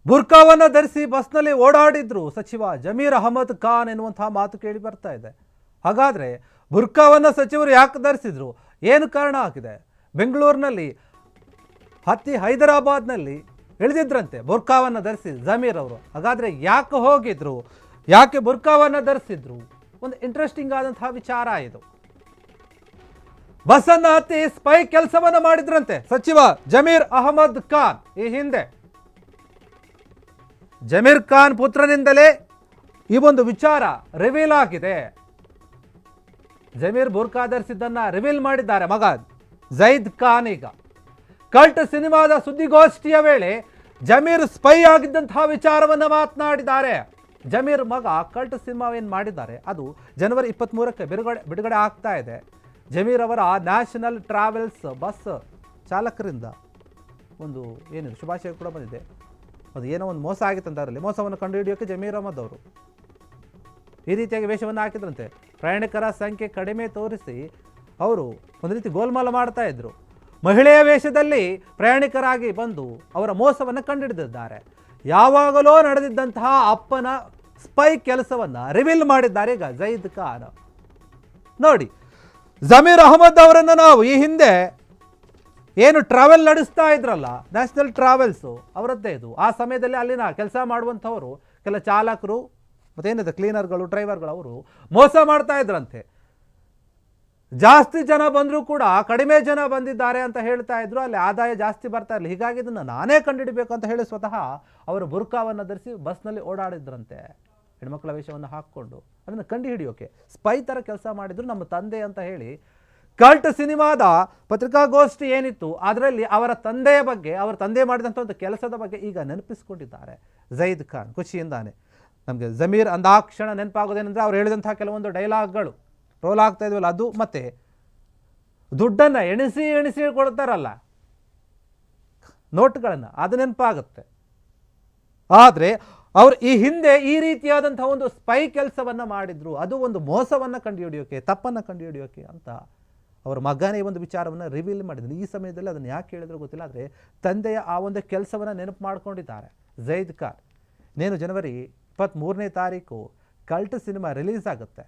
ಬುರ್ಕಾವನ್ನು ಧರಿಸಿ ಬಸ್ನಲ್ಲಿ ಓಡಾಡಿದ್ರು ಸಚಿವ ಜಮೀರ್ ಅಹಮದ್ ಖಾನ್ ಎನ್ನುವಂತಹ ಮಾತು ಕೇಳಿ ಬರ್ತಾ ಇದೆ. ಹಾಗಾದರೆ ಬುರ್ಕಾವನ್ನು ಸಚಿವರು ಯಾಕೆ ಧರಿಸಿದ್ರು, ಏನು ಕಾರಣ ಆಗಿದೆ? ಬೆಂಗಳೂರಿನಲ್ಲಿ ಹೈದರಾಬಾದ್ನಲ್ಲಿ ಇಳಿದಿದ್ರಂತೆ ಬುರ್ಕಾವನ್ನು ಧರಿಸಿ ಜಮೀರ್ ಅವರು. ಹಾಗಾದರೆ ಯಾಕೆ ಹೋಗಿದ್ರು, ಯಾಕೆ ಬುರ್ಕಾವನ್ನು ಧರಿಸಿದ್ರು? ಒಂದು ಇಂಟ್ರೆಸ್ಟಿಂಗ್ ಆದಂತಹ ವಿಚಾರ ಇದು. ಬಸ್ಸನ್ನು ಹತ್ತಿ ಸ್ಪೈ ಕೆಲಸವನ್ನು ಮಾಡಿದ್ರಂತೆ ಸಚಿವ ಜಮೀರ್ ಅಹಮದ್ ಖಾನ್. ಈ ಹಿಂದೆ ಜಮೀರ್ ಖಾನ್ ಪುತ್ರನಿಂದಲೇ ಈ ಒಂದು ವಿಚಾರ ರಿವೀಲ್ ಆಗಿದೆ. ಜಮೀರ್ ಬುರ್ಕಾ ಧರಿಸಿದ್ದನ್ನ ರಿವೀಲ್ ಮಾಡಿದ್ದಾರೆ ಮಗ ಜೈದ್ ಖಾನ್. ಈಗ ಕಲ್ಟ್ ಸಿನಿಮಾದ ಸುದ್ದಿಗೋಷ್ಠಿಯ ವೇಳೆ ಜಮೀರ್ ಸ್ಪೈ ಆಗಿದ್ದಂತಹ ವಿಚಾರವನ್ನು ಮಾತನಾಡಿದ್ದಾರೆ. ಜಮೀರ್ ಮಗ ಕಲ್ಟ್ ಸಿನಿಮಾ ಏನು ಮಾಡಿದ್ದಾರೆ ಅದು ಜನವರಿ 23ಕ್ಕೆ ಬಿಡುಗಡೆ ಆಗ್ತಾ ಇದೆ. ಜಮೀರ್ ಅವರ ನ್ಯಾಷನಲ್ ಟ್ರಾವೆಲ್ಸ್ ಬಸ್ ಚಾಲಕರಿಂದ ಒಂದು ಏನಿದೆ ಶುಭಾಶಯ ಕೂಡ ಬಂದಿದೆ. ಅದು ಏನೋ ಒಂದು ಮೋಸ ಆಗಿತ್ತಂತ, ಅದರಲ್ಲಿ ಮೋಸವನ್ನು ಕಂಡುಹಿಡಿಯೋಕ್ಕೆ ಜಮೀರ್ ಅಹಮದ್ ಅವರು ಈ ರೀತಿಯಾಗಿ ವೇಷವನ್ನು ಹಾಕಿದ್ರಂತೆ. ಪ್ರಯಾಣಿಕರ ಸಂಖ್ಯೆ ಕಡಿಮೆ ತೋರಿಸಿ ಅವರು ಒಂದು ರೀತಿ ಗೋಲ್ಮಾಲ ಮಾಡ್ತಾ ಇದ್ರು. ಮಹಿಳೆಯ ವೇಷದಲ್ಲಿ ಪ್ರಯಾಣಿಕರಾಗಿ ಬಂದು ಅವರ ಮೋಸವನ್ನು ಕಂಡುಹಿಡಿದಿದ್ದಾರೆ. ಯಾವಾಗಲೂ ನಡೆದಿದ್ದಂತಹ ಅಪ್ಪನ ಸ್ಪೈ ಕೆಲಸವನ್ನು ರಿವೀಲ್ ಮಾಡಿದ್ದಾರೆ ಈಗ ಜೈದ್ ಖಾನ್. ನೋಡಿ, ಜಮೀರ್ ಅಹಮದ್ ಅವರನ್ನು ನಾವು ಈ ಹಿಂದೆ ಏನು ಟ್ರಾವೆಲ್ ನಡೆಸ್ತಾ ಇದ್ರಲ್ಲ, ನ್ಯಾಷನಲ್ ಟ್ರಾವೆಲ್ಸು ಅವರದ್ದೇ ಇದು. ಆ ಸಮಯದಲ್ಲಿ ಅಲ್ಲಿನ ಕೆಲಸ ಮಾಡುವಂಥವರು ಕೆಲ ಚಾಲಕರು ಮತ್ತೇನಿದೆ ಕ್ಲೀನರ್ಗಳು, ಡ್ರೈವರ್ಗಳು ಅವರು ಮೋಸ ಮಾಡ್ತಾ ಇದ್ರಂತೆ. ಜಾಸ್ತಿ ಜನ ಬಂದರೂ ಕೂಡ ಕಡಿಮೆ ಜನ ಬಂದಿದ್ದಾರೆ ಅಂತ ಹೇಳ್ತಾ ಇದ್ರು. ಅಲ್ಲಿ ಆದಾಯ ಜಾಸ್ತಿ ಬರ್ತಾ ಇರಲಿಲ್ಲ. ಹೀಗಾಗಿ ಇದನ್ನು ನಾನೇ ಕಂಡುಹಿಡಬೇಕು ಅಂತ ಹೇಳಿ ಸ್ವತಃ ಅವರು ಬುರ್ಕಾವನ್ನು ಧರಿಸಿ ಬಸ್ನಲ್ಲಿ ಓಡಾಡಿದ್ರಂತೆ, ಹೆಣ್ಮಕ್ಳ ವೇಷವನ್ನು ಹಾಕ್ಕೊಂಡು. ಅದನ್ನು ಕಂಡು ಹಿಡಿಯೋಕೆ ಸ್ಪೈ ಥರ ಕೆಲಸ ಮಾಡಿದ್ರು ನಮ್ಮ ತಂದೆ ಅಂತ ಹೇಳಿ. ಕಲ್ಟ್ ಸಿನಿಮಾದ ಪತ್ರಿಕಾಗೋಷ್ಠಿ ಏನಿತ್ತು ಅದರಲ್ಲಿ ಅವರ ತಂದೆಯ ಬಗ್ಗೆ, ಅವರ ತಂದೆ ಮಾಡಿದಂಥ ಒಂದು ಕೆಲಸದ ಬಗ್ಗೆ ಈಗ ನೆನಪಿಸ್ಕೊಂಡಿದ್ದಾರೆ ಜೈದ್ ಖಾನ್ ಖುಷಿಯಿಂದಾನೆ. ನಮಗೆ ಜಮೀರ್ ಅಂದಾಕ್ಷಣ ನೆನಪಾಗೋದೇನೆಂದರೆ ಅವ್ರು ಹೇಳಿದಂಥ ಕೆಲವೊಂದು ಡೈಲಾಗ್ಗಳು ರೋಲ್ ಆಗ್ತಾ ಇದ್ವಲ್ಲ ಅದು, ಮತ್ತು ದುಡ್ಡನ್ನು ಎಣಿಸಿ ಕೊಡ್ತಾರಲ್ಲ ನೋಟ್ಗಳನ್ನು, ಅದು ನೆನಪಾಗುತ್ತೆ. ಆದರೆ ಅವರು ಈ ಹಿಂದೆ ಈ ರೀತಿಯಾದಂಥ ಒಂದು ಸ್ಪೈ ಕೆಲಸವನ್ನು ಮಾಡಿದ್ರು. ಅದು ಒಂದು ಮೋಸವನ್ನು ಕಂಡುಹಿಡಿಯೋಕೆ, ತಪ್ಪನ್ನು ಕಂಡುಹಿಡಿಯೋಕೆ ಅಂತ ಅವರ ಮಗನೇ ಈ ಒಂದು ವಿಚಾರವನ್ನು ರಿವೀಲ್ ಮಾಡಿದ್ರು. ಈ ಸಮಯದಲ್ಲಿ ಅದನ್ನು ಯಾಕೆ ಹೇಳಿದ್ರು ಗೊತ್ತಿಲ್ಲ, ಆದರೆ ತಂದೆಯ ಆ ಒಂದು ಕೆಲಸವನ್ನು ನೆನಪು ಮಾಡ್ಕೊಂಡಿದ್ದಾರೆ ಜೈದ್ ಖಾನ್. ನೇನು ಜನವರಿ 23ನೇ ತಾರೀಕು ಕಲ್ಟ್ ಸಿನಿಮಾ ರಿಲೀಸ್ ಆಗುತ್ತೆ.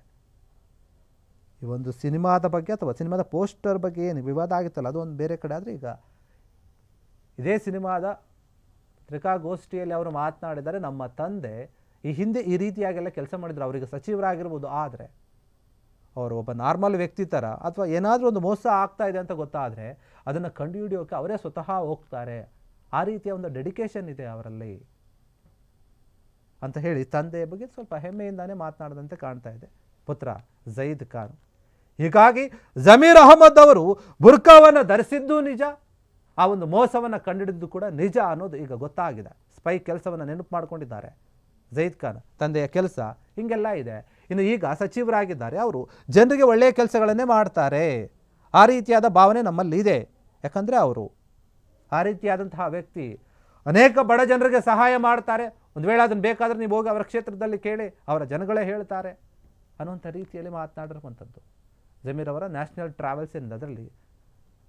ಈ ಒಂದು ಸಿನಿಮಾದ ಬಗ್ಗೆ ಅಥವಾ ಸಿನಿಮಾದ ಪೋಸ್ಟರ್ ಬಗ್ಗೆ ಏನು ವಿವಾದ ಆಗಿತ್ತಲ್ಲ ಅದು ಒಂದು ಬೇರೆ ಕಡೆ. ಆದರೆ ಈಗ ಇದೇ ಸಿನಿಮಾದ ಪತ್ರಿಕಾಗೋಷ್ಠಿಯಲ್ಲಿ ಅವರು ಮಾತನಾಡಿದ್ದಾರೆ, ನಮ್ಮ ತಂದೆ ಈ ಹಿಂದೆ ಈ ರೀತಿಯಾಗೆಲ್ಲ ಕೆಲಸ ಮಾಡಿದ್ರು, ಅವರಿಗೆ ಸಚಿವರಾಗಿರ್ಬೋದು, ಆದರೆ ಅವರು ಒಬ್ಬ ನಾರ್ಮಲ್ ವ್ಯಕ್ತಿ ಥರ ಅಥವಾ ಏನಾದರೂ ಒಂದು ಮೋಸ ಆಗ್ತಾ ಇದೆ ಅಂತ ಗೊತ್ತಾದರೆ ಅದನ್ನು ಕಂಡುಹಿಡಿಯೋಕೆ ಅವರೇ ಸ್ವತಃ ಹೋಗ್ತಾರೆ. ಆ ರೀತಿಯ ಒಂದು ಡೆಡಿಕೇಶನ್ ಇದೆ ಅವರಲ್ಲಿ ಅಂತ ಹೇಳಿ ತಂದೆಯ ಬಗ್ಗೆ ಸ್ವಲ್ಪ ಹೆಮ್ಮೆಯಿಂದಾನೇ ಮಾತನಾಡಿದಂತೆ ಕಾಣ್ತಾ ಇದೆ ಪುತ್ರ ಜೈದ್ ಖಾನ್. ಹೀಗಾಗಿ ಜಮೀರ್ ಅಹಮದ್ ಅವರು ಬುರ್ಕಾವನ್ನು ಧರಿಸಿದ್ದು ನಿಜ, ಆ ಒಂದು ಮೋಸವನ್ನು ಕಂಡುಹಿಡಿದ್ದು ಕೂಡ ನಿಜ ಅನ್ನೋದು ಈಗ ಗೊತ್ತಾಗಿದೆ. ಸ್ಪೈ ಕೆಲಸವನ್ನು ನೆನಪು ಮಾಡಿಕೊಂಡಿದ್ದಾರೆ ಜೈದ್ ಖಾನ್. ತಂದೆಯ ಕೆಲಸ ಹೀಗೆಲ್ಲ ಇದೆ. ಇನ್ನು ಈಗ ಸಚಿವರಾಗಿದ್ದಾರೆ, ಅವರು ಜನರಿಗೆ ಒಳ್ಳೆಯ ಕೆಲಸಗಳನ್ನೇ ಮಾಡ್ತಾರೆ. ಆ ರೀತಿಯಾದ ಭಾವನೆ ನಮ್ಮಲ್ಲಿ ಇದೆ. ಯಾಕಂದರೆ ಅವರು ಆ ರೀತಿಯಾದಂತಹ ವ್ಯಕ್ತಿ. ಅನೇಕ ಬಡ ಜನರಿಗೆ ಸಹಾಯ ಮಾಡ್ತಾರೆ. ಒಂದು ವೇಳೆ ಅದನ್ನು ಬೇಕಾದರೆ ನೀವು ಹೋಗಿ ಅವರ ಕ್ಷೇತ್ರದಲ್ಲಿ ಕೇಳಿ, ಅವರ ಜನಗಳೇ ಹೇಳ್ತಾರೆ ಅನ್ನುವಂಥ ರೀತಿಯಲ್ಲಿ ಮಾತನಾಡಿರುವಂಥದ್ದು. ಜಮೀರ್ ಅವರ ನ್ಯಾಷನಲ್ ಟ್ರಾವೆಲ್ಸ್ ಏನಿದೆ ಅದರಲ್ಲಿ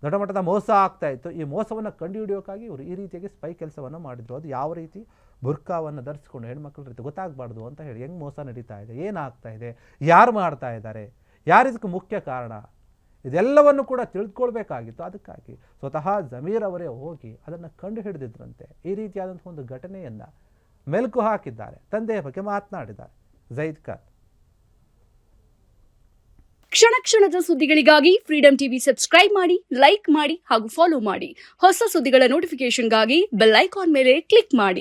ದೊಡ್ಡ ಮಟ್ಟದ ಮೋಸ ಆಗ್ತಾ ಇತ್ತು. ಈ ಮೋಸವನ್ನು ಕಂಡುಹಿಡಿಯೋಕ್ಕಾಗಿ ಇವರು ಈ ರೀತಿಯಾಗಿ ಸ್ಪೈ ಕೆಲಸವನ್ನು ಮಾಡಿದ್ರು. ಅದು ಯಾವ ರೀತಿ ಬುರ್ಕಾವನ್ನು ಧರಿಸ್ಕೊಂಡು ಹೆಣ್ಮಕ್ಳ ರೀತಿ ಗೊತ್ತಾಗಬಾರ್ದು ಅಂತ ಹೇಳಿ ಹೆಂಗೆ ಮೋಸ ನಡೀತಾ ಇದೆ, ಏನಾಗ್ತಾ ಇದೆ, ಯಾರು ಮಾಡ್ತಾ ಇದ್ದಾರೆ, ಯಾರಿದಕ್ಕೆ ಮುಖ್ಯ ಕಾರಣ, ಇದೆಲ್ಲವನ್ನು ಕೂಡ ತಿಳಿದುಕೊಳ್ಬೇಕಾಗಿತ್ತು. ಅದಕ್ಕಾಗಿ ಸ್ವತಃ ಜಮೀರ್ ಅವರೇ ಹೋಗಿ ಅದನ್ನು ಕಂಡು ಹಿಡಿದಿದ್ರಂತೆ. ಈ ರೀತಿಯಾದಂಥ ಒಂದು ಘಟನೆಯನ್ನು ಮೆಲುಕು ಹಾಕಿದ್ದಾರೆ, ತಂದೆಯ ಬಗ್ಗೆ ಮಾತನಾಡಿದ್ದಾರೆ ಜೈದ್ ಖಾನ್. ಕ್ಷಣ ಕ್ಷಣದ ಸುದ್ದಿಗಳಿಗಾಗಿ ಫ್ರೀಡಂ ಟಿವಿ ಸಬ್ಸ್ಕ್ರೈಬ್ ಮಾಡಿ, ಲೈಕ್ ಮಾಡಿ ಹಾಗೂ ಫಾಲೋ ಮಾಡಿ. ಹೊಸ ಸುದ್ದಿಗಳ ನೋಟಿಫಿಕೇಶನ್ಗಾಗಿ ಬೆಲ್ ಐಕಾನ್ ಮೇಲೆ ಕ್ಲಿಕ್ ಮಾಡಿ.